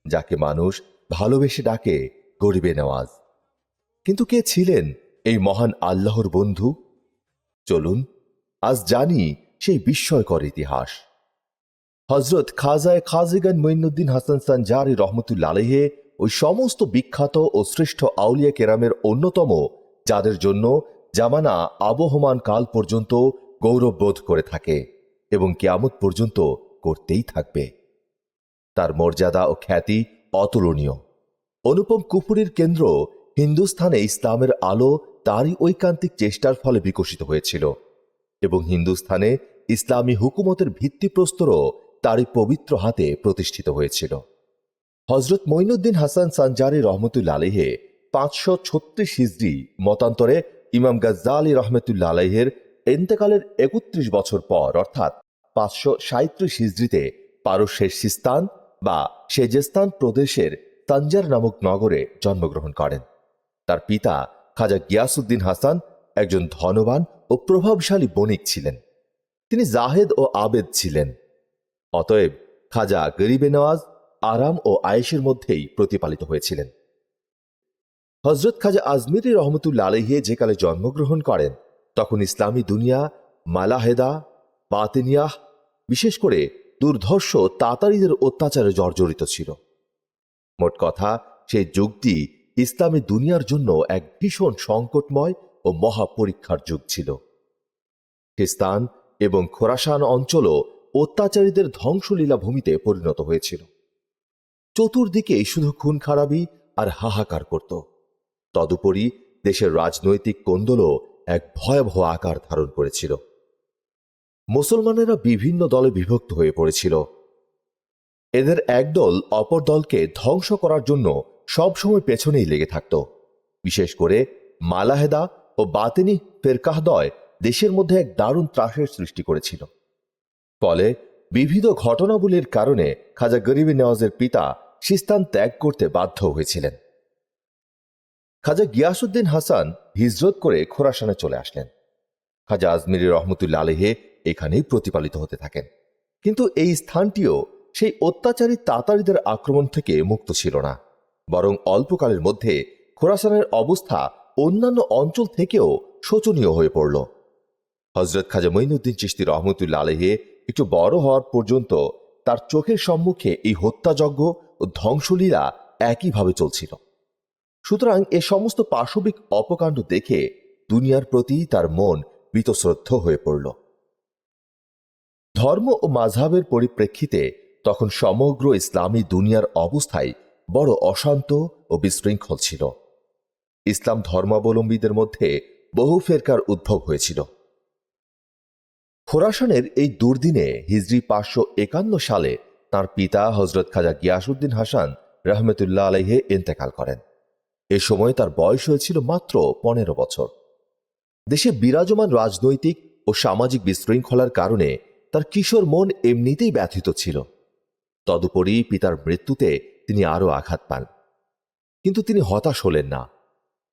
যাকে মানুষ ভালোবেসে ডাকে গরিবে নওয়াজ। কিন্তু কে ছিলেন এই মহান আল্লাহর বন্ধু? চলুন আজ জানি সেই বিস্ময়কর ইতিহাস। হজরত খাজায় খাজিগান মঈনুদ্দিন হাসান সানজারি রহমতুল্লাহ আলাইহি ওই সমস্ত বিখ্যাত ও শ্রেষ্ঠ আউলিয়া কেরামের অন্যতম, যাদের জন্য জামানা আবহমান কাল পর্যন্ত গৌরববোধ করে থাকে এবং কিয়ামত পর্যন্ত করতেই থাকবে। তার মর্যাদা ও খ্যাতি অতুলনীয়। অনুপম কুফুরির কেন্দ্র হিন্দুস্থানে ইসলামের আলো তারই ঐকান্তিক চেষ্টার ফলে বিকশিত হয়েছিল এবং হিন্দুস্থানে ইসলামী হুকুমতের ভিত্তিপ্রস্তরও তারই পবিত্র হাতে প্রতিষ্ঠিত হয়েছিল। হজরত মঈনুদ্দিন হাসান সানজারি রহমতুল্লাহ আলাইহি 536 হিজরি মতান্তরে ইমাম গাজ্জালী রহমতুল্লাহ আলাইহির ইন্তেকালের 31 বছর পর অর্থাৎ 537 হিজরিতে পারস্যের সিস্তান বা সেজেস্তান প্রদেশের তানজার নামক নগরে জন্মগ্রহণ করেন। তার পিতা খাজা গিয়াসউদ্দিন হাসান একজন ধনবান ও প্রভাবশালী বণিক ছিলেন। তিনি জাহেদ ও আবেদ ছিলেন। অতএব খাজা গরিবে নওয়াজ আরাম ও আয়েশের মধ্যেই প্রতিপালিত হয়েছিলেন। হজরত খাজা আজমিরি রহমতুল্লাহ আলাইহি যে কালে জন্মগ্রহণ করেন তখন ইসলামী দুনিয়া মালাহেদা, বাতিনিয়াহ, বিশেষ করে দুর্ধর্ষ তাতারিদের অত্যাচারে জর্জরিত ছিল। মোট কথা, সেই যুগটি ইসলামী দুনিয়ার জন্য এক ভীষণ সংকটময় ও মহাপরীক্ষার যুগ ছিল। খ্রিস্তান এবং খোরাসান অঞ্চলও অত্যাচারীদের ধ্বংসলীলা ভূমিতে পরিণত হয়েছিল। চতুর্দিকে শুধু খুন খারাপি আর হাহাকার করত। তদুপরি দেশের রাজনৈতিক কোন্দলও এক ভয়াবহ আকার ধারণ করেছিল। মুসলমানেরা বিভিন্ন দলে বিভক্ত হয়ে পড়েছিল। এদের একদল অপর দলকে ধ্বংস করার জন্য সবসময় পেছনেই লেগে থাকত। বিশেষ করে মালাহেদা ও বাতিনি ফেরকাহদ্বয় দেশের মধ্যে এক দারুণ ত্রাসের সৃষ্টি করেছিল। ফলে বিবিধ ঘটনাবলীর কারণে খাজা গরিবে নওয়াজের পিতা সিস্তান ত্যাগ করতে বাধ্য হয়েছিলেন। খাজা গিয়াসউদ্দিন হাসান হিজরত করে খোরাসানে চলে আসলেন। খাজা আজমিরি রহমতুল্লাহ আলাইহি এখানেই প্রতিপালিত হতে থাকেন। কিন্তু এই স্থানটিও সেই অত্যাচারী তাতারিদের আক্রমণ থেকে মুক্ত ছিল না, বরং অল্পকালের মধ্যে খোরাসানের অবস্থা অন্যান্য অঞ্চল থেকেও শোচনীয় হয়ে পড়ল। হজরত খাজা মঈনুদ্দিন চিশতি রহমতুল্লাহ আলাইহি একটু বড় হওয়ার পর্যন্ত তার চোখের সম্মুখে এই হত্যাযজ্ঞ ও ধ্বংসলীলা একইভাবে চলছিল। সুতরাং এ সমস্ত পাশবিক অপকাণ্ড দেখে দুনিয়ার প্রতি তার মন বীতশ্রদ্ধ হয়ে পড়ল। ধর্ম ও মাযহাবের পরিপ্রেক্ষিতে তখন সমগ্র ইসলামী দুনিয়ার অবস্থায় বড় অশান্ত ও বিশৃঙ্খল ছিল। ইসলাম ধর্মাবলম্বীদের মধ্যে বহু ফেরকার উদ্ভব হয়েছিল। খোরাসানের এই দুর্দিনে হিজরি 551 সালে তার পিতা হজরত খাজা গিয়াসউদ্দিন হাসান রহমতুল্লাহ আলাইহি ইন্তেকাল করেন। এ সময় তার বয়স হয়েছিল মাত্র 15 বছর। দেশে বিরাজমান রাজনৈতিক ও সামাজিক বিশৃঙ্খলার কারণে তার কিশোর মন এমনিতেই ব্যথিত ছিল। তদুপরি পিতার মৃত্যুতে তিনি আরও আঘাত পান। কিন্তু তিনি হতাশ হলেন না।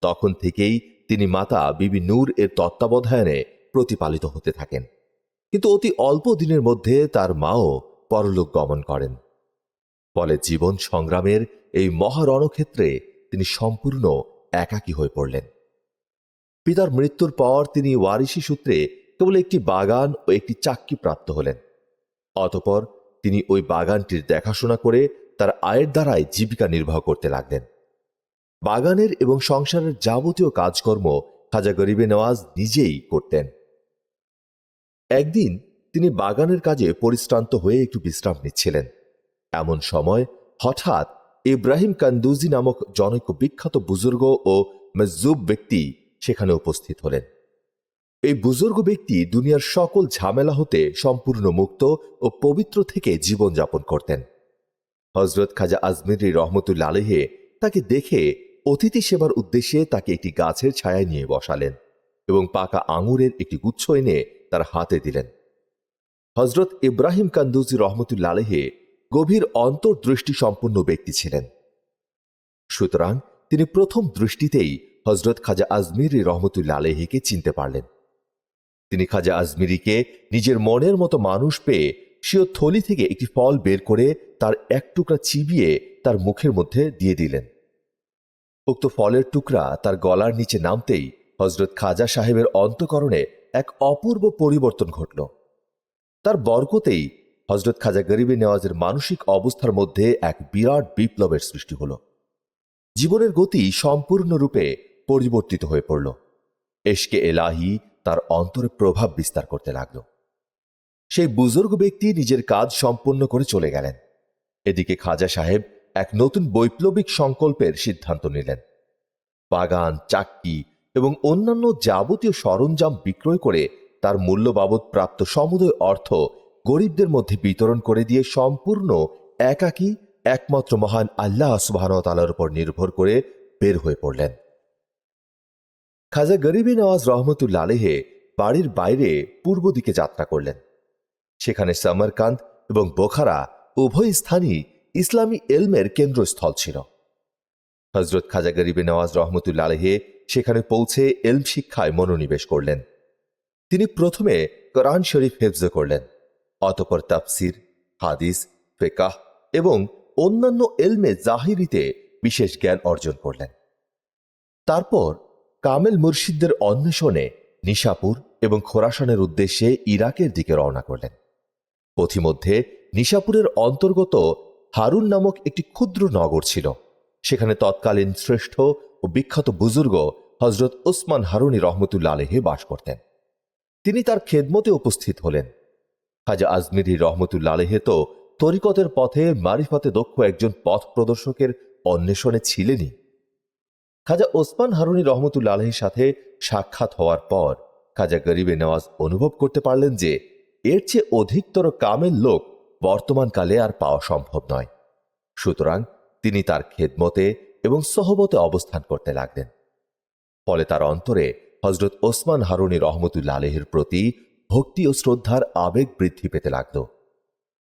তখন থেকেই তিনি মাতা বিবি নূর এর তত্ত্বাবধানে প্রতিপালিত হতে থাকেন। কিন্তু অতি অল্প দিনের মধ্যে তার মাও পরলোক গমন করেন। ফলে জীবন সংগ্রামের এই মহারণক্ষেত্রে তিনি সম্পূর্ণ একাকী হয়ে পড়লেন। পিতার মৃত্যুর পর তিনি ওয়ারিশি সূত্রে কেবল একটি বাগান ও একটি চাক্কি প্রাপ্ত হলেন। অতঃপর তিনি ওই বাগানটির দেখাশোনা করে তার আয়ের দ্বারাই জীবিকা নির্বাহ করতে লাগলেন। বাগানের এবং সংসারের যাবতীয় কাজকর্ম খাজা গরিবে নওয়াজ নিজেই করতেন। একদিন তিনি বাগানের কাজে পরিশ্রান্ত হয়ে একটু বিশ্রাম নিচ্ছিলেন। এমন সময় হঠাৎ ইব্রাহিম কান্দুজি নামক জনৈক বিখ্যাত বুজুর্গ ও মজজুব ব্যক্তি সেখানে উপস্থিত হলেন। এই বুজুর্গ ব্যক্তি দুনিয়ার সকল ঝামেলা হতে সম্পূর্ণ মুক্ত ও পবিত্র থেকে জীবনযাপন করতেন। হজরত খাজা আজমিরি রহমতুল্লাহ আলাইহি তাকে দেখে অতিথি সেবার উদ্দেশ্যে তাকে একটি গাছের ছায়ায় নিয়ে বসালেন এবং পাকা আঙুরের একটি গুচ্ছ এনে তার হাতে দিলেন। হজরত ইব্রাহিম কান্দুজি রহমতুল্লাহ আলাইহি গভীর অন্তর্দৃষ্টি সম্পন্ন ব্যক্তি ছিলেন। সুতরাং তিনি প্রথম দৃষ্টিতেই হজরত খাজা আজমিরি রহমতুল্লাহ আলাইহিকে চিনতে পারলেন। তিনি খাজা আজমিরিকে নিজের মনের মতো মানুষ পেয়ে স্বীয় থলি থেকে একটি ফল বের করে তার এক টুকরা চিবিয়ে তার মুখের মধ্যে দিয়ে দিলেন। উক্ত ফলের টুকরা তার গলার নিচে নামতেই হযরত খাজা সাহেবের অন্তঃকরণে এক অপূর্ব পরিবর্তন ঘটল। তার বরকতেই হযরত খাজা গরিবে নেওয়াজের মানসিক অবস্থার মধ্যে এক বিরাট বিপ্লবের সৃষ্টি হল। জীবনের গতি সম্পূর্ণরূপে পরিবর্তিত হয়ে পড়ল। এশকে এলাহি তার অন্তরে প্রভাব বিস্তার করতে লাগল। সেই বুজুর্গ ব্যক্তি নিজের কাজ সম্পন্ন করে চলে গেলেন। এদিকে খাজা সাহেব এক নতুন বৈপ্লবিক সংকল্পের সিদ্ধান্ত নিলেন। বাগান, চাক্কি এবং অন্যান্য যাবতীয় সরঞ্জাম বিক্রয় করে তার মূল্য বাবদ প্রাপ্ত সমুদয় অর্থ গরিবদের মধ্যে বিতরণ করে দিয়ে সম্পূর্ণ একাকী একমাত্র মহান আল্লাহ সুবহানাহু ওয়া তাআলার উপর নির্ভর করে বের হয়ে পড়লেন। খাজা গরিবে নওয়াজ রহমতুল্লাহ আলাইহি বাড়ির বাইরে পূর্ব দিকে যাত্রা করলেন। সেখানে সমরকান্দ এবং বোখারা উভয় স্থানই ইসলামী এলমের কেন্দ্রস্থল ছিল। হযরত খাজা গরিবে নওয়াজ রহমতুল্লাহ আলাইহি সেখানে পৌঁছে এলম শিক্ষায় মনোনিবেশ করলেন। তিনি প্রথমে কোরআন শরীফ হেফজ করলেন, অতঃপর তাফসির, হাদিস, ফিকহ এবং অন্যান্য এলমে জাহিরিতে বিশেষ জ্ঞান অর্জন করলেন। তারপর কামেল মুর্শিদদের অন্বেষণে নিশাপুর এবং খোরাসানের উদ্দেশ্যে ইরাকের দিকে রওনা করলেন। পথিমধ্যে নিশাপুরের অন্তর্গত হারুন নামক একটি ক্ষুদ্র নগর ছিল। সেখানে তৎকালীন শ্রেষ্ঠ ও বিখ্যাত বুজুর্গ হযরত ওসমান হারুনি রহমতুল্লাহ আলাইহি বাস করতেন। তিনি তার খেদমতে উপস্থিত হলেন। খাজা আজমিরি রহমতুল্লাহ আলাইহি তো তরিকতের পথে মারিফতে দক্ষ একজন পথ প্রদর্শকের অন্বেষণে ছিলেনই। খাজা ওসমান হারুনি রহমতুল্লাহ আলাইহির সাথে সাক্ষাৎ হওয়ার পর খাজা গরিবে নওয়াজ অনুভব করতে পারলেন যে এর চেয়ে অধিকতর কামেল লোক বর্তমানকালে আর পাওয়া সম্ভব নয়। সুতরাং তিনি তার খেদমতে এবং সহবতে অবস্থান করতে লাগলেন। ফলে তার অন্তরে হযরত ওসমান হারুনি রহমতুল্লাহ আলাইহির প্রতি ভক্তি ও শ্রদ্ধার আবেগ বৃদ্ধি পেতে লাগল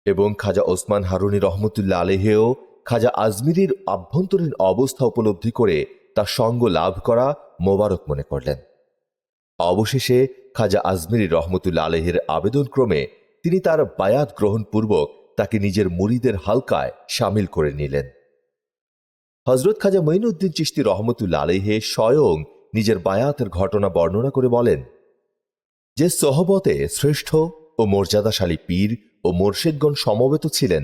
এবং খাজা ওসমান হারুনি রহমতুল্লাহ আলাইহিও খাজা আজমিরির আভ্যন্তরীণ অবস্থা উপলব্ধি করে তার সঙ্গ লাভ করা মোবারক মনে করলেন। অবশেষে খাজা আজমিরি রহমতুল্লাহ আলাইহির আবেদনক্রমে তিনি তার বায়াত গ্রহণ পূর্বক তাকে নিজের মুরিদের হালকায় শামিল করে নিলেন। হযরত খাজা মঈনুদ্দিন চিশতি রহমতুল্লাহ আলাইহি স্বয়ং নিজের বায়াতের ঘটনা বর্ণনা করে বলেন যে সোহবতে শ্রেষ্ঠ ও মর্যাদাশালী পীর ও মোর্শেদগণ সমবেত ছিলেন,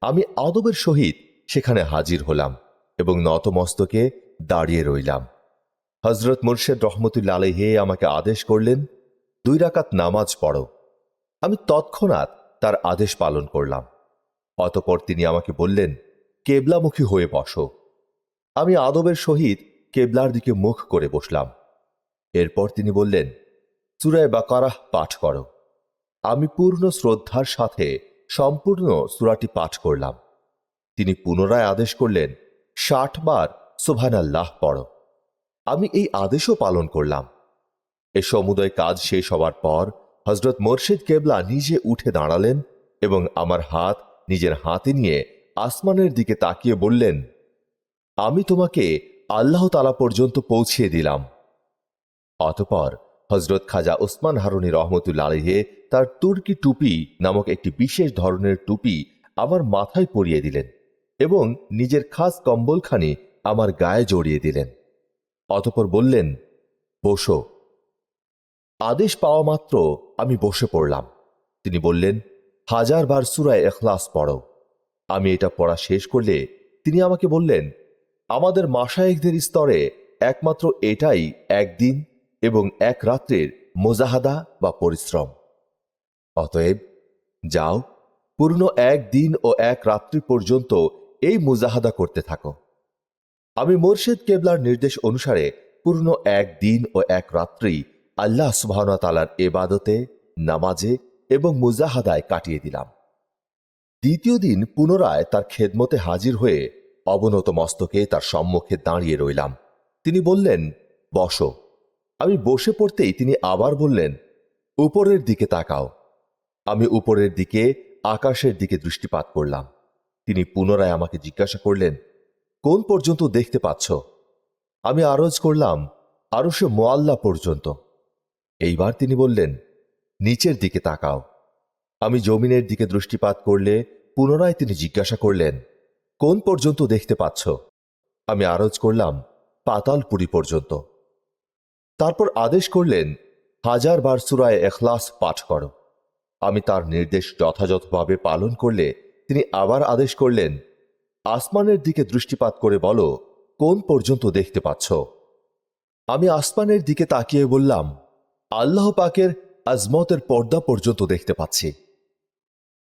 আমি আদবের সহিত সেখানে হাজির হলাম এবং নতমস্তকে দাঁড়িয়ে রইলাম। হযরত মুর্শেদ রহমতুল্লাহ আলাইহি আমাকে আদেশ করলেন, 2 রাকাত নামাজ পড়ো। আমি তৎক্ষণাৎ তার আদেশ পালন করলাম। অতঃপর তিনি আমাকে বললেন, কেবলামুখী হয়ে বসো। আমি আদবের সহিত কেবলার দিকে মুখ করে বসলাম। এরপর তিনি বললেন, সূরা বাকারাহ পাঠ করো। আমি পূর্ণ শ্রদ্ধার সাথে সম্পূর্ণ সূরাটি পাঠ করলাম। তিনি পুনরায় আদেশ করলেন, 60 বার সুবহানাল্লাহ পড়ো। আমি এই আদেশও পালন করলাম। এ সমুদয় কাজ শেষ হওয়ার পর হযরত মুর্শিদ কেবলা নিজে উঠে দাঁড়ালেন এবং আমার হাত নিজের হাতে নিয়ে আসমানের দিকে তাকিয়ে বললেন, আমি তোমাকে আল্লাহ তাআলা পর্যন্ত পৌঁছিয়ে দিলাম। অতঃপর হযরত খাজা ওসমান হারুনি রহমতুল্লাহ আলাইহি তার তুর্কি টুপি নামক একটি বিশেষ ধরনের টুপি আমার মাথায় পরিয়ে দিলেন এবং নিজের খাস কম্বলখানি আমার গায়ে জড়িয়ে দিলেন। অতঃপর বললেন, বসো। আদেশ পাওয়া মাত্র আমি বসে পড়লাম। তিনি বললেন, 1000 বার সূরা ইখলাস পড়ো। আমি এটা পড়া শেষ করলে তিনি আমাকে বললেন, আমাদের মাশায়েখদের স্তরে একমাত্র এটাই একদিন এবং এক রাত্রির মুজাহাদা বা পরিশ্রম। অতএব যাও, পূর্ণ একদিন ও এক রাত্রি পর্যন্ত এই মুজাহাদা করতে থাকো। আমি মুর্শিদ কেবলার নির্দেশ অনুসারে পূর্ণ একদিন ও এক রাত্রি আল্লাহ সুবহানাহু ওয়া তাআলার ইবাদতে, নামাজে এবং মুজাহাদায় কাটিয়ে দিলাম। দ্বিতীয় দিন পুনরায় তার খেদমতে হাজির হয়ে অবনত মস্তকে তার সম্মুখে দাঁড়িয়ে রইলাম। তিনি বললেন, বসো। আমি বসে পড়তেই তিনি আবার বললেন, উপরের দিকে তাকাও। আমি উপরের দিকে আকাশের দিকে দৃষ্টিপাত করলাম। তিনি পুনরায় আমাকে জিজ্ঞাসা করলেন, কোন পর্যন্ত দেখতে পাচ্ছ? আমি আরজ করলাম, আরশে মুআল্লা পর্যন্ত। এইবার তিনি বললেন, নিচের দিকে তাকাও। আমি জমিনের দিকে দৃষ্টিপাত করলে পুনরায় তিনি জিজ্ঞাসা করলেন, কোন পর্যন্ত দেখতে পাচ্ছ? আমি আরজ করলাম, পাতালপুরি পর্যন্ত। তারপর আদেশ করলেন, 1000 বার সূরা ইখলাস পাঠ করো। আমি তার নির্দেশ যথাযথভাবে পালন করলে তিনি আবার আদেশ করলেন, আসমানের দিকে দৃষ্টিপাত করে বলো, কোন পর্যন্ত দেখতে পাচ্ছ? আমি আসমানের দিকে তাকিয়ে বললাম, আল্লাহ পাকের আজমতের পর্দা পর্যন্ত দেখতে পাচ্ছি।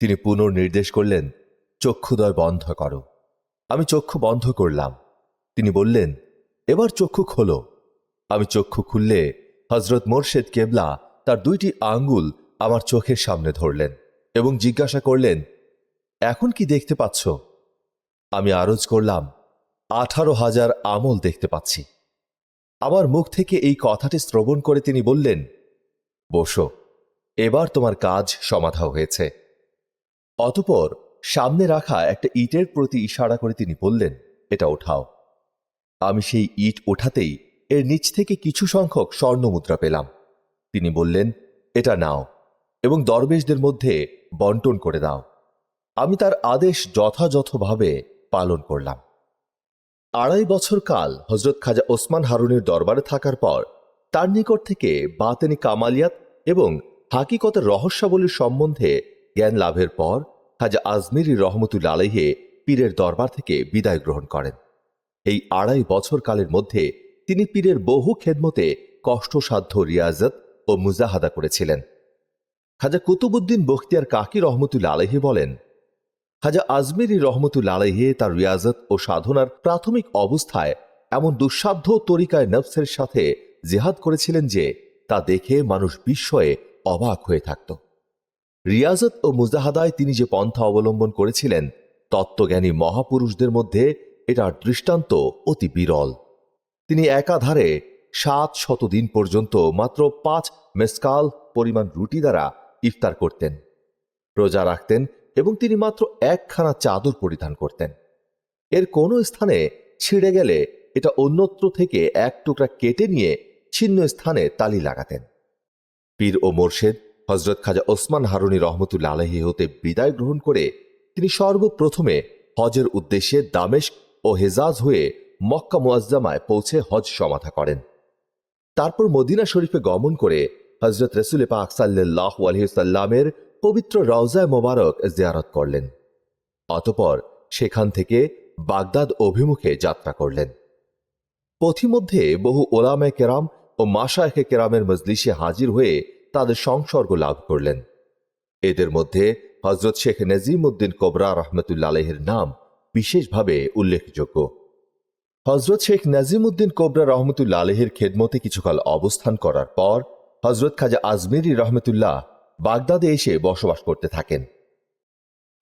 তিনি পুনর্নির্দেশ করলেন, চক্ষুদয় বন্ধ করো। আমি চক্ষু বন্ধ করলাম। তিনি বললেন, এবার চক্ষু খোলো। আমি চক্ষু খুললে হজরত মোরশেদ কেবলা তার 2টি আঙ্গুল আমার চোখের সামনে ধরলেন এবং জিজ্ঞাসা করলেন, এখন কি দেখতে পাচ্ছ? আমি আরজ করলাম, 18,000 আমল দেখতে পাচ্ছি। আমার মুখ থেকে এই কথাটি শ্রবণ করে তিনি বললেন, বসো, এবার তোমার কাজ সমাধা হয়েছে। অতঃপর সামনে রাখা একটা ইটের প্রতি ইশারা করে তিনি বললেন, এটা ওঠাও। আমি সেই ইট ওঠাতেই এর নিচ থেকে কিছু সংখ্যক স্বর্ণ মুদ্রা পেলাম। তিনি বললেন, এটা নাও এবং দরবেশদের মধ্যে বন্টন করে দাও। আমি তার আদেশ যথাযথভাবে পালন করলাম। 2.5 বছর কাল হজরত খাজা ওসমান হারুনের দরবারে থাকার পর তার নিকট থেকে বাতেনি কামালিয়াত এবং হাকিকতের রহস্যাবলীর সম্বন্ধে জ্ঞান লাভের পর খাজা আজমিরি রহমতুল্লাহ আলাইহি পীরের দরবার থেকে বিদায় গ্রহণ করেন। এই 2.5 বছর কালের মধ্যে তিনি পীরের বহু খেদমতে কষ্টসাধ্য রিয়াজত ও মুজাহাদা করেছিলেন। খাজা কুতুবুদ্দিন বখতিয়ার কাকি রহমতুল্লাহ আলাইহি বলেন, খাজা আজমিরি রহমতুল্লাহ আলাইহি তার রিয়াজত ও সাধনার প্রাথমিক অবস্থায় এমন দুঃসাধ্য তরিকায় নফসের সাথে জিহাদ করেছিলেন যে তা দেখে মানুষ বিস্ময়ে অবাক হয়ে থাকত। রিয়াজত ও মুজাহাদায় তিনি যে পন্থা অবলম্বন করেছিলেন, তত্ত্বজ্ঞানী মহাপুরুষদের মধ্যে এটার দৃষ্টান্ত অতি বিরল। তিনি একাধারে 700 দিন পর্যন্ত মাত্র 5 মেসকাল পরিমাণ রুটি দ্বারা ইফতার করতেন, রোজা রাখতেন এবং তিনি মাত্র 1খানা চাদর পরিধান করতেন। এর কোনো স্থানে ছিঁড়ে গেলে এটা অন্যত্র থেকে 1 টুকরা কেটে নিয়ে ছিন্ন স্থানে তালি লাগাতেন। পীর ও মোর্শেদ হজরত খাজা ওসমান হারুনি রহমতুল্লাহ আলাইহি হতে বিদায় গ্রহণ করে তিনি সর্বপ্রথমে হজের উদ্দেশ্যে দামেস্ক ও হেজাজ হয়ে মক্কা মুআজ্জামায় পৌঁছে হজ সমাধা করেন। তারপর মদিনা শরীফে গমন করে হজরত রসুল পাক সাল্লাল্লাহু আলাইহি সাল্লামের পবিত্র রওজায়ে মোবারক জিয়ারত করলেন। অতঃপর সেখান থেকে বাগদাদ অভিমুখে যাত্রা করলেন। পথিমধ্যে বহু ওলামায়ে কেরাম ও মাশায়েখে কেরামের মজলিসে হাজির হয়ে তাদের সংসর্গ লাভ করলেন। এদের মধ্যে হজরত শেখ নজিমউদ্দিন কোবরা রহমতুল্লাহ আলাইহির নাম বিশেষভাবে উল্লেখযোগ্য। হজরত শেখ নজিমউদ্দিন কোবরা রহমতুল্লাহ আলাইহির খেদমতে কিছুকাল অবস্থান করার পর হজরত খাজা আজমিরি রহমতুল্লাহ বাগদাদে এসে বসবাস করতে থাকেন।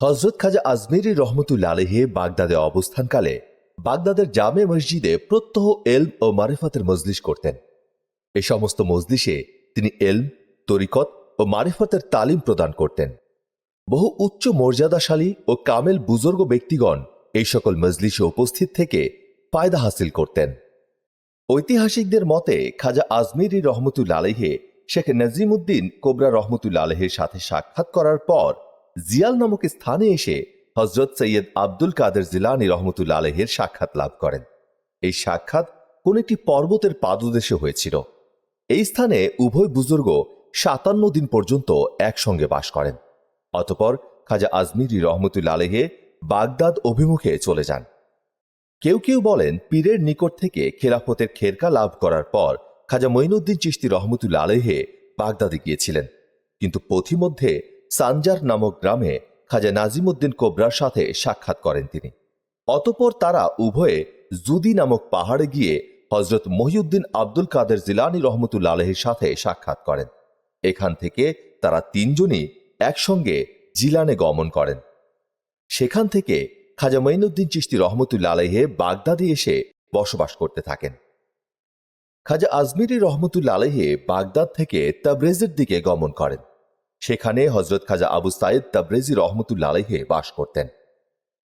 হজরত খাজা আজমিরি রহমতুল্লাহ আলাইহি বাগদাদে অবস্থানকালে বাগদাদের জামে মসজিদে প্রত্যহ এলম ও মারিফাতের মজলিস করতেন। এই সমস্ত মজলিসে তিনি এলম, তরিকত ও মারিফতের তালিম প্রদান করতেন। বহু উচ্চ মর্যাদাশালী ও কামেল বুজুর্গ ব্যক্তিগণ এই সকল মজলিসে উপস্থিত থেকে ফায়দা হাসিল করতেন। ঐতিহাসিকদের মতে খাজা আজমিরি রহমতুল্লাহ আলাইহি শেখ নজিমউদ্দিন কোবরা রহমতুল্লাহ আলাইহির সাথে সাক্ষাৎ করার পর জিয়াল নামক স্থানে এসে হজরত সৈয়দ আব্দুল কাদের জিলানী রহমতুল্লাহ আলাইহির সাক্ষাৎ লাভ করেন। এই সাক্ষাৎ কোন একটি পর্বতের পাদদেশে হয়েছিল। এই স্থানে উভয় বুজুর্গ 57 দিন পর্যন্ত একসঙ্গে বাস করেন। অতঃপর খাজা আজমিরি রহমতুল্লাহ আলাইহি বাগদাদ অভিমুখে চলে যান। কেউ কেউ বলেন পীরের নিকট থেকে খেলাফতের খেরকা লাভ করার পর খাজা মঈনুদ্দিন চিশতি রহমতুল্লাহ আলাইহি বাগদাদে গিয়েছিলেন, কিন্তু পথিমধ্যে সানজার নামক গ্রামে খাজা নাজিমউদ্দিন কোবরার সাথে সাক্ষাৎ করেন তিনি। অতঃপর তারা উভয়ে জুদি নামক পাহাড়ে গিয়ে হজরত মহিউদ্দিন আব্দুল কাদের জিলানী রহমতুল্লাহ আলাইহির সাথে সাক্ষাৎ করেন। এখান থেকে তারা 3 জনই একসঙ্গে জিলানে গমন করেন। সেখান থেকে খাজা মঈনুদ্দিন চিশতি রহমতুল্লাহ আলাইহি বাগদাদে এসে বসবাস করতে থাকেন। খাজা আজমিরি রহমতুল্লাহ আলাইহি বাগদাদ থেকে তাবরেজের দিকে গমন করেন। সেখানে হজরত খাজা আবু সাইদ তাবরেজি রহমতুল্লাহ আলাইহি বাস করতেন।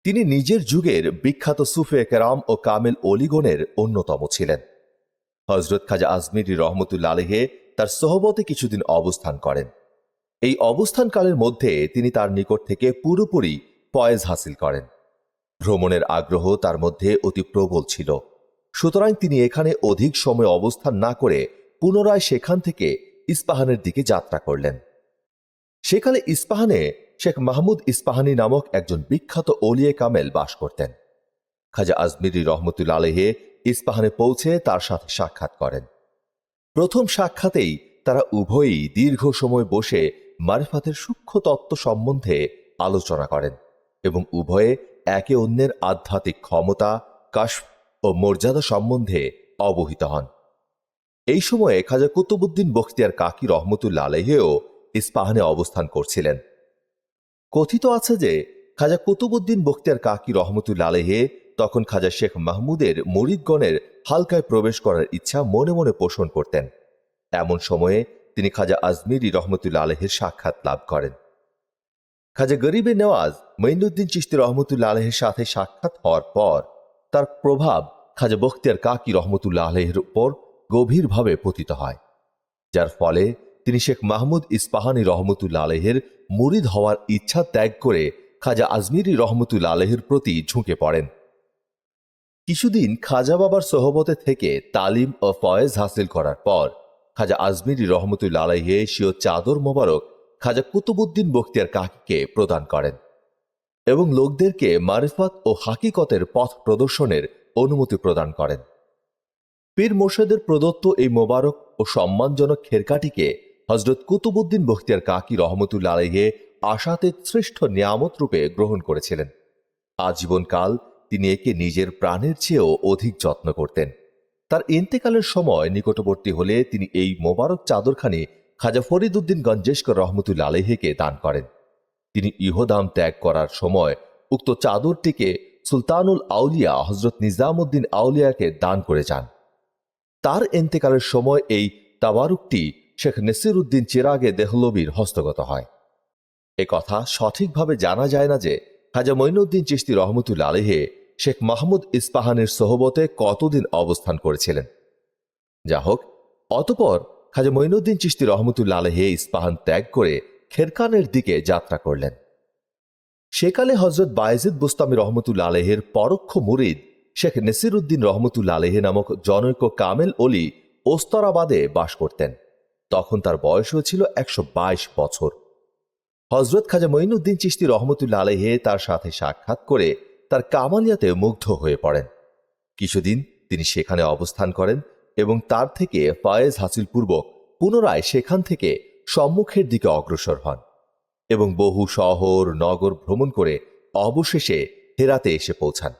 তিনি নিজের যুগের বিখ্যাত সুফে কেরাম ও কামেল অলিগণের অন্যতম ছিলেন। হজরত খাজা আজমিরি রহমতুল্লাহ আলাইহি তার সোহবতে কিছুদিন অবস্থান করেন। এই অবস্থানকালের মধ্যে তিনি তার নিকট থেকে পুরোপুরি ফয়েজ হাসিল করেন। ভ্রমণের আগ্রহ তার মধ্যে অতি প্রবল ছিল, সুতরাং তিনি এখানে অধিক সময় অবস্থান না করে পুনরায় সেখান থেকে ইস্পাহানের দিকে যাত্রা করলেন। সেকালে ইস্পাহানে শেখ মাহমুদ ইস্পাহানি নামক একজন বিখ্যাত ওলিয়ে কামেল বাস করতেন। খাজা আজমিরি রহমতুল্লাহ আলাইহি ইস্পাহানে পৌঁছে তার সাথে সাক্ষাৎ করেন। প্রথম সাক্ষাতেই তারা উভয়ই দীর্ঘ সময় বসে মারিফাতের সূক্ষ্ম তত্ত্ব সম্বন্ধে আলোচনা করেন এবং উভয়ে একে অন্যের আধ্যাত্মিক ক্ষমতা, কাশফ ও মর্যাদা সম্বন্ধে অবহিত হন। এই সময়ে খাজা কুতুবউদ্দিন বখতিয়ার কাকি রহমতুল্লাহ আলাইহিও ইস্পাহানে অবস্থান করছিলেন। কথিত আছে যে খাজা কুতুবউদ্দিন বখতিয়ার কাকি রহমতুল্লাহ আলাইহি তখন খাজা শেখ মাহমুদের মুরিদগণের হালকায় প্রবেশ করার ইচ্ছা মনে মনে পোষণ করতেন। এমন সময়ে তিনি খাজা আজমিরি রহমতুল্লাহ আলাইহির সাক্ষাৎ লাভ করেন। খাজা গরিবে নেওয়াজ মঈনুদ্দিন চিশতি রহমতুল্লাহ আলাইহির সাথে সাক্ষাৎ হওয়ার পর তার প্রভাব খাজা বখতিয়ার কাকি রহমতুল্লাহ আলাইহির উপর গভীরভাবে পতিত হয়, যার ফলে তিনি শেখ মাহমুদ ইস্পাহানি রহমতুল্লাহ আলাইহির মুরিদ হওয়ার ইচ্ছা ত্যাগ করে খাজা আজমিরি রহমতুল্লাহ আলাইহির প্রতি ঝুঁকে পড়েন। কিছুদিন খাজা বাবার সোহবতে থেকে তালিম ও ফয়েজ হাসিল করার পর খাজা আজমিরি রহমতুল্লাহ আলাইহি এশীয় চাদর মোবারক খাজা কুতুবউদ্দিন বখতিয়ার কাকিকে প্রদান করেন এবং লোকদেরকে মারিফাত ও হাকিকতের পথ প্রদর্শনের অনুমতি প্রদান করেন। পীর মোর্শেদের প্রদত্ত এই মোবারক ও সম্মানজনক খেরকাটিকে হজরত কুতুবউদ্দিন বখতিয়ার কাকি রহমতুল্লাহ আলাইহি আশাতীত শ্রেষ্ঠ নিয়ামত রূপে গ্রহণ করেছিলেন। আজীবনকাল তিনি একে নিজের প্রাণের চেয়েও অধিক যত্ন করতেন। তার ইন্তেকালের সময় নিকটবর্তী হলে তিনি এই মোবারক চাদরখানি খাজা ফরিদউদ্দিন গঞ্জেশকর রহমতুল্লাহ আলাইহিকে দান করেন। তিনি ইহদাম ত্যাগ করার সময় উক্ত চাদরটিকে সুলতানুল আউলিয়া হজরত নিজামউদ্দিন আউলিয়াকে দান করে যান। তার ইন্তেকালের সময় এই তাবারুকটি শেখ নসির উদ্দিন চিরাগে দেহলবির হস্তগত হয়। এ কথা সঠিকভাবে জানা যায় না যে খাজা মঈনুদ্দিন চিশতি রহমতুল্লাহ আলাইহি শেখ মাহমুদ ইস্পাহানের সোহবতে কতদিন অবস্থান করেছিলেন। যা হোক, অতঃপর খাজা মঈনুদ্দিন চিশতি রহমতুল্লাহ আলাইহি ইস্পাহান ত্যাগ করে খেরকানের দিকে যাত্রা করলেন। সেকালে হজরত বায়েজিদ বুস্তামি রহমতুল্লাহ আলাইহির পরোক্ষ মুরিদ শেখ নসির উদ্দিন রহমতুল্লাহ আলাইহি নামক জনৈক কামেল অলি ওস্তরাবাদে বাস করতেন। তখন তার বয়সও ছিল 122 বছর। হজরত খাজা মঈনুদ্দিন চিশতি রহমতুল্লাহ আলাইহি তার সাথে সাক্ষাৎ করে তার কামালিয়াতে মুগ্ধ হয়ে পড়েন। কিছুদিন তিনি সেখানে অবস্থান করেন এবং তার থেকে ফয়েজ হাসিল পূর্বক পুনরায় সেখান থেকে সম্মুখের দিকে অগ্রসর হন এবং বহু শহর নগর ভ্রমণ করে অবশেষে হেরাতে এসে পৌঁছান।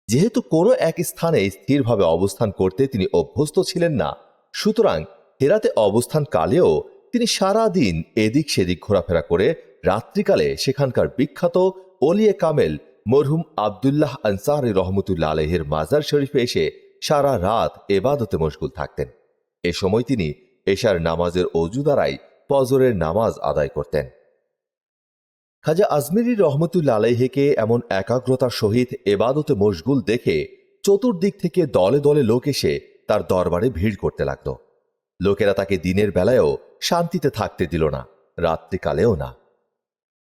যেহেতু কোনো এক স্থানে স্থিরভাবে অবস্থান করতে তিনি অভ্যস্ত ছিলেন না, সুতরাং হেরাতে অবস্থান কালেও তিনি সারা দিন এদিক সেদিক ঘোরাফেরা করে রাত্রিকালে সেখানকার বিখ্যাত ওলিয়ে কামেল মরহুম আব্দুল্লাহ আনসারী রহমতুল্লাহ আলাইহির মাজার শরীফে এসে সারা রাত এবাদতে মশগুল থাকতেন। এ সময় তিনি এশার নামাজের অজু দ্বারাই ফজরের নামাজ আদায় করতেন। খাজা আজমিরি রহমতুল্লাহ আলাইহিকে এমন একাগ্রতার সহিত এবাদতে মশগুল দেখে চতুর্দিক থেকে দলে দলে লোক এসে তার দরবারে ভিড় করতে লাগল। লোকেরা তাকে দিনের বেলায়ও শান্তিতে থাকতে দিল না, রাত্রিকালেও না।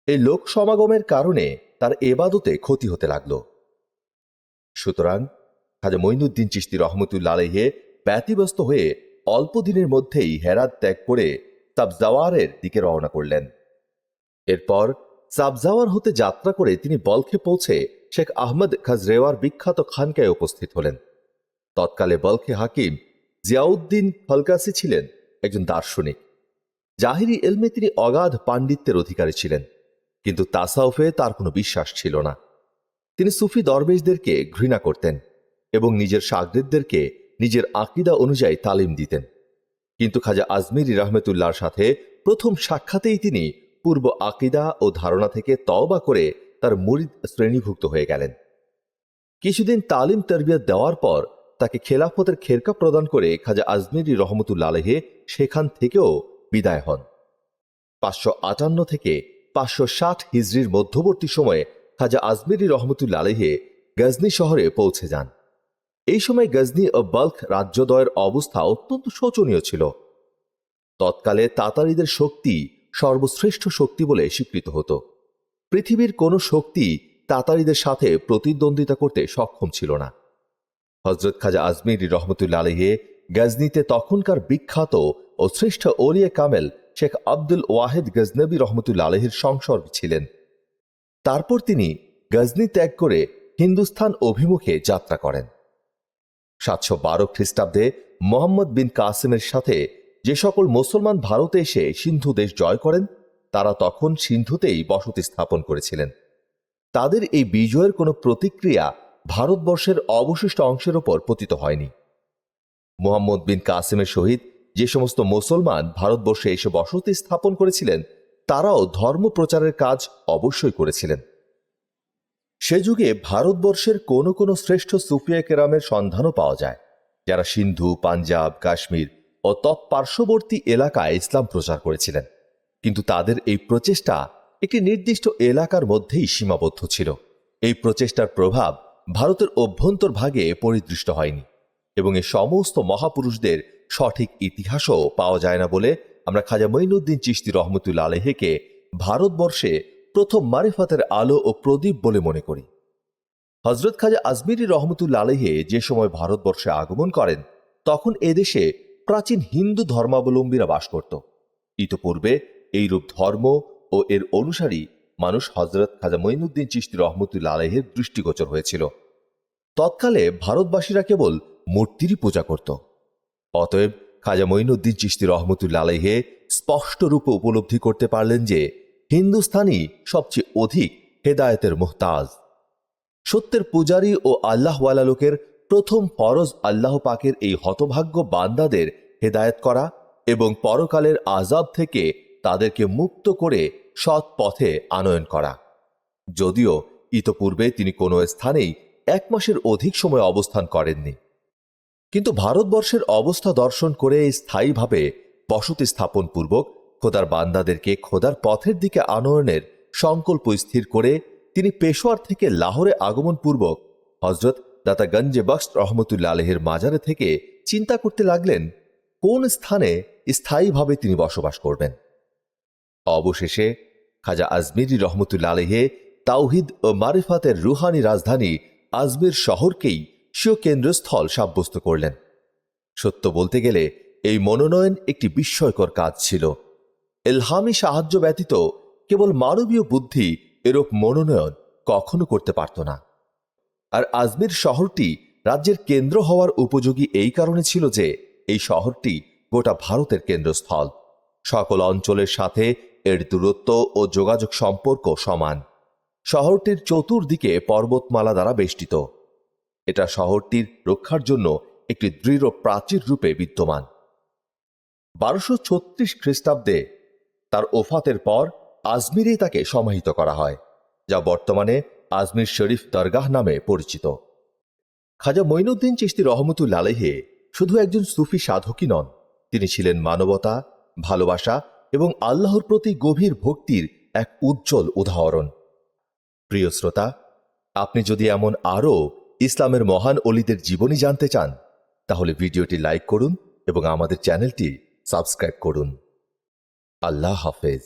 এই লোক সমাগমের কারণে তার এবাদতে ক্ষতি হতে লাগল। সুতরাং খাজা মঈনুদ্দিন চিশতি রহমতুল্লাহ আলাইহি ব্যতিব্যস্ত হয়ে অল্প দিনের মধ্যেই হেরাত ত্যাগ করে সাবজাওয়ারের দিকে রওনা করলেন। এরপর সাবজাওয়ার হতে যাত্রা করে তিনি বলখে পৌঁছে শেখ আহমদ খাজরেওয়ার বিখ্যাত খানকায় উপস্থিত হলেন। তৎকালে বলখে হাকিম জিয়াউদ্দিন ফলকাসি ছিলেন একজন দার্শনিক। জাহিরি এলমে তিনি অগাধ পাণ্ডিত্যের অধিকারী ছিলেন, কিন্তু তাসাউফে তার কোনো বিশ্বাস ছিল না। তিনি সুফি দরবেশদেরকে ঘৃণা করতেন এবং নিজের শাগরেদদেরকে নিজের আকীদা অনুযায়ী তালিম দিতেন। কিন্তু খাজা আজমিরি রহমতুল্লাহর সাথে প্রথম সাক্ষাতেই তিনি পূর্ব আকীদা ও ধারণা থেকে তওবা করে তার মুরিদ শ্রেণীভুক্ত হয়ে গেলেন। কিছুদিন তালিম তরবিয়ত দেওয়ার পর তাকে খেলাফতের খেরকা প্রদান করে খাজা আজমিরি রহমতুল্লাহ আলাইহি সেখান থেকেও বিদায় হন। 558 থেকে 560 হিজরির মধ্যবর্তী সময়ে খাজা আজমিরি রহমতুল্লাহ আলাইহি গজনী শহরে পৌঁছে যান। এই সময় গজনী ও বলখ রাজ্যদ্বয়ের অবস্থা অত্যন্ত শোচনীয় ছিল। তৎকালে তাতারিদের শক্তি সর্বশ্রেষ্ঠ শক্তি বলে স্বীকৃত হতো। পৃথিবীর কোনো শক্তি তাতারিদের সাথে প্রতিদ্বন্দ্বিতা করতে সক্ষম ছিল না। হযরত খাজা আজমিরী রহমতুল্লাহ আলাইহি গজনীতে তখনকার বিখ্যাত ও শ্রেষ্ঠ ওলিয়ে কামেল শেখ আব্দুল ওয়াহেদ গজনবী রহমতুল্লাহ আলাইহির সংসর্গ ছিলেন। তারপর তিনি গজনী ত্যাগ করে হিন্দুস্থান অভিমুখে যাত্রা করেন। 712 খ্রিস্টাব্দে মোহাম্মদ বিন কাসিমের সাথে যে সকল মুসলমান ভারতে এসে সিন্ধু দেশ জয় করেন, তারা তখন সিন্ধুতেই বসতি স্থাপন করেছিলেন। তাদের এই বিজয়ের কোনো প্রতিক্রিয়া ভারতবর্ষের অবশিষ্ট অংশের ওপর পতিত হয়নি। মোহাম্মদ বিন কাসিমের সহিত যে সমস্ত মুসলমান ভারতবর্ষে এসে বসতি স্থাপন করেছিলেন, তারাও ধর্ম প্রচারের কাজ অবশ্যই করেছিলেন। সে যুগে ভারতবর্ষের কোনো কোনো শ্রেষ্ঠ সুফিয়া কেরামের সন্ধানও পাওয়া যায়, যারা সিন্ধু, পাঞ্জাব, কাশ্মীর ও তৎপার্শ্ববর্তী এলাকায় ইসলাম প্রচার করেছিলেন। কিন্তু তাদের এই প্রচেষ্টা একটি নির্দিষ্ট এলাকার মধ্যেই সীমাবদ্ধ ছিল। এই প্রচেষ্টার প্রভাব ভারতের অভ্যন্তরভাগে পরিদৃষ্ট হয়নি এবং এই সমস্ত মহাপুরুষদের সঠিক ইতিহাসও পাওয়া যায় না বলে আমরা খাজা মঈনুদ্দিন চিশতি রহমতুল্লাহ আলাইহিকে ভারতবর্ষে প্রথম মারিফাতের আলো ও প্রদীপ বলে মনে করি। হযরত খাজা আজমিরী রহমতুল্লাহ আলাইহি যে সময় ভারতবর্ষে আগমন করেন, তখন এদেশে প্রাচীন হিন্দু ধর্মাবলম্বীরা বাস করত। ইতপূর্বে এইরূপ ধর্ম ও এর অনুসারী মানুষ হযরত খাজা মঈনুদ্দিন চিশতি রহমতুল্লাহ আলাইহির দৃষ্টিগোচর হয়েছিল। তৎকালে ভারতবাসীরা কেবল মূর্তিরই পূজা করত। অতএব খাজা মঈনুদ্দিন চিশতি রহমতুল্লাহ আলাইহি স্পষ্ট রূপে উপলব্ধি করতে পারলেন যে হিন্দুস্তানি সবচেয়ে অধিক হেদায়েতের মুহতাজ। সত্যের পূজারী ও আল্লাহওয়ালা লোকের প্রথম ফরজ আল্লাহ পাকের এই হতভাগ্য বান্দাদের হেদায়েত করা এবং পরকালের আযাব থেকে তাদেরকে মুক্ত করে সৎ পথে আনয়ন করা। যদিও ইতপূর্বে তিনি কোনো স্থানেই 1 মাসের অধিক সময় অবস্থান করেননি, কিন্তু ভারতবর্ষের অবস্থা দর্শন করে স্থায়ীভাবে বসতি স্থাপন পূর্বক খোদার বান্দাদেরকে খোদার পথের দিকে আনয়নের সংকল্প স্থির করে তিনি পেশোয়ার থেকে লাহোরে আগমন পূর্বক হযরত দাতা গঞ্জে বখশ রহমতুল্লাহ আলাইহির মাজারে থেকে চিন্তা করতে লাগলেন কোন স্থানে স্থায়ীভাবে তিনি বসবাস করবেন। অবশেষে খাজা আজমিরী রহমতুল্লাহ আলাইহি তাওহিদ ও মারিফাতের রুহানি রাজধানী আজমির শহরকেই স্বীয় কেন্দ্রস্থল সাব্যস্ত করলেন। সত্য বলতে গেলে এই মনোনয়ন একটি বিস্ময়কর কাজ ছিল। ইলহামি সাহায্য ব্যতীত কেবল মানবীয় বুদ্ধি এরূপ মনোনয়ন কখনো করতে পারত না। আর আজমির শহরটি রাজ্যের কেন্দ্র হওয়ার উপযোগী এই কারণে ছিল যে এই শহরটি গোটা ভারতের কেন্দ্রস্থল। সকল অঞ্চলের সাথে এর দূরত্ব ও যোগাযোগ সম্পর্ক সমান। শহরটির চতুর্দিকে পর্বতমালা দ্বারা বেষ্টিত। এটা শহরটির রক্ষার জন্য একটি দৃঢ় প্রাচীর রূপে বিদ্যমান। 1236 খ্রিস্টাব্দে তার ওফাতের পর আজমিরে তাকে সমাহিত করা হয়, যা বর্তমানে আজমির শরীফ দরগাহ নামে পরিচিত। খাজা মঈনুদ্দিন চিশতি রহমতুল্লাহ আলাইহি শুধু একজন সুফি সাধকই নন, তিনি ছিলেন মানবতা, ভালোবাসা এবং আল্লাহর প্রতি গভীর ভক্তির এক উজ্জ্বল উদাহরণ। প্রিয় শ্রোতা, আপনি যদি এমন আরও ইসলামের মহান অলিদের জীবনী জানতে চান, তাহলে ভিডিওটি লাইক করুন এবং আমাদের চ্যানেলটি সাবস্ক্রাইব করুন। আল্লাহ হাফেজ।